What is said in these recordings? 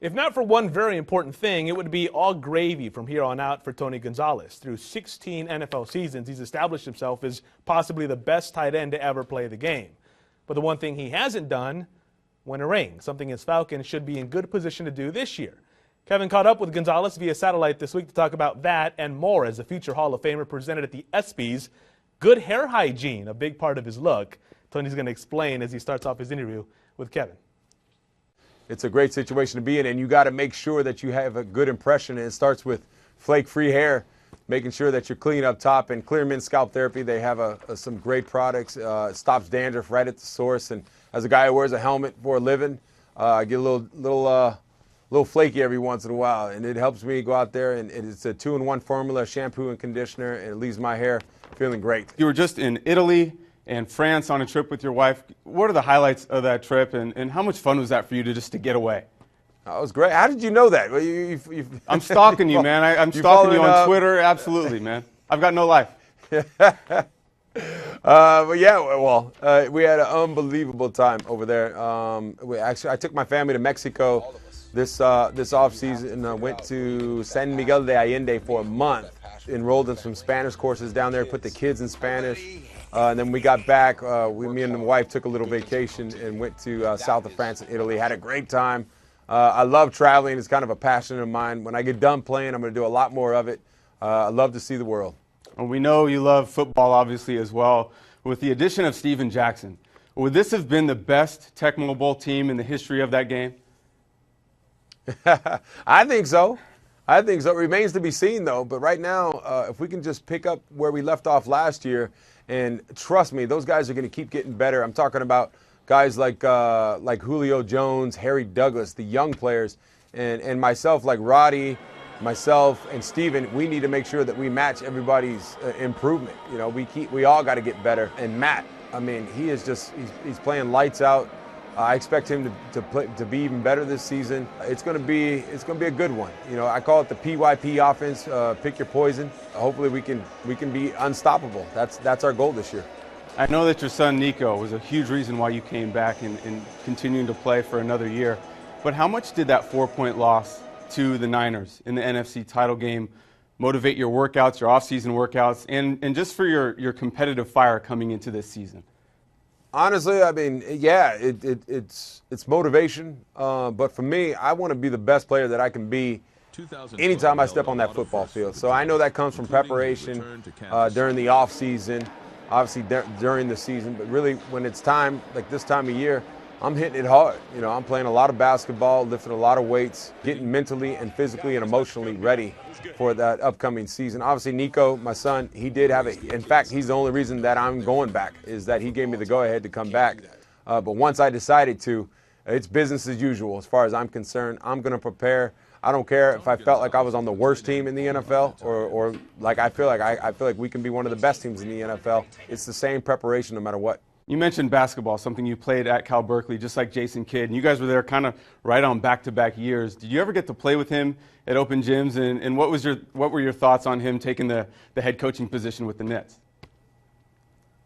If not for one very important thing, it would be all gravy from here on out for Tony Gonzalez. Through 16 NFL seasons, he's established himself as possibly the best tight end to ever play the game. But the one thing he hasn't done, win a ring, something his Falcons should be in good position to do this year. Kevin caught up with Gonzalez via satellite this week to talk about that and more as a future Hall of Famer presented at the ESPYs. Good hair hygiene, a big part of his look. Tony's going to explain as he starts off his interview with Kevin. It's a great situation to be in, and you got to make sure that you have a good impression. And it starts with flake-free hair, making sure that you're clean up top. And Clear Mint Scalp Therapy, they have some great products. It stops dandruff right at the source. And as a guy who wears a helmet for a living, I get a little flaky every once in a while, and it helps me go out there. And it's a 2-in-1 formula, shampoo and conditioner, and it leaves my hair feeling great. You were just in Italy and France on a trip with your wife. What are the highlights of that trip, and how much fun was that for you to get away? That was great. How did you know that? I'm stalking you, man. I'm stalking you on Twitter. Absolutely, man. I've got no life. But yeah, well, we had an unbelievable time over there. I took my family to Mexico this off season. I went to San Miguel de Allende for a month. Enrolled in some Spanish courses down there. Put the kids in Spanish. And then we got back. Me and my wife took a little vacation and went to south of France and Italy. Had a great time. I love traveling. It's kind of a passion of mine. When I get done playing, I'm going to do a lot more of it. I love to see the world. And we know you love football, obviously, as well. With the addition of Steven Jackson, would this have been the best Tecmo Bowl team in the history of that game? I think so. It remains to be seen, though. But right now, if we can just pick up where we left off last year, and trust me, those guys are going to keep getting better. I'm talking about guys like Julio Jones, Harry Douglas, the young players, and myself, like Roddy, myself, and Steven. We need to make sure that we match everybody's improvement. You know, we all got to get better. And Matt, I mean, he's playing lights out. I expect him to be even better this season. It's going to be a good one. You know, I call it the PYP offense. Pick your poison. Hopefully, we can be unstoppable. That's our goal this year. I know that your son Nico was a huge reason why you came back and continuing to play for another year. But how much did that 4-point loss to the Niners in the NFC title game motivate your workouts, your off-season workouts, and just for your competitive fire coming into this season? Honestly, I mean, yeah, it's motivation. But for me, I want to be the best player that I can be anytime I step on that football field. So I know that comes from preparation during the off season, obviously during the season. But really, when it's time, like this time of year, I'm hitting it hard. You know, I'm playing a lot of basketball, lifting a lot of weights, getting mentally and physically and emotionally ready for that upcoming season. Obviously, Nico, my son, he did have it. In fact, he's the only reason that I'm going back, is that he gave me the go-ahead to come back. But once I decided to, it's business as usual as far as I'm concerned. I'm going to prepare. I don't care if I felt like I was on the worst team in the NFL or like I feel like we can be one of the best teams in the NFL. It's the same preparation no matter what. You mentioned basketball, something you played at Cal Berkeley, just like Jason Kidd, and you guys were there kind of right on back-to-back years. Did you ever get to play with him at open gyms, and what were your thoughts on him taking the head coaching position with the Nets?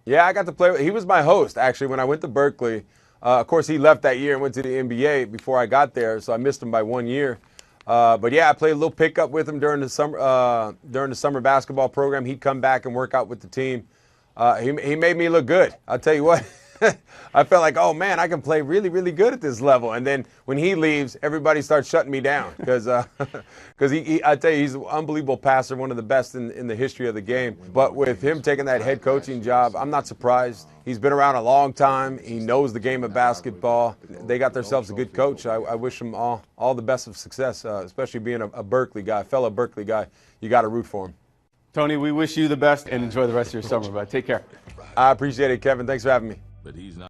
Yeah, I got to play with. He was my host, actually, when I went to Berkeley. Of course, he left that year and went to the NBA before I got there, so I missed him by 1 year. But yeah, I played a little pickup with him during the summer basketball program. He'd come back and work out with the team. He made me look good. I'll tell you what. I felt like, oh man, I can play really, really good at this level. And then when he leaves, everybody starts shutting me down because I tell you, he's an unbelievable passer, one of the best in the history of the game. But with him taking that head coaching job, I'm not surprised. He's been around a long time. He knows the game of basketball. They got themselves a good coach. I wish him all the best of success, especially being a Berkeley guy, fellow Berkeley guy. You got to root for him. Tony, we wish you the best and enjoy the rest of your summer, bud. Take care. I appreciate it, Kevin. Thanks for having me. But he's not.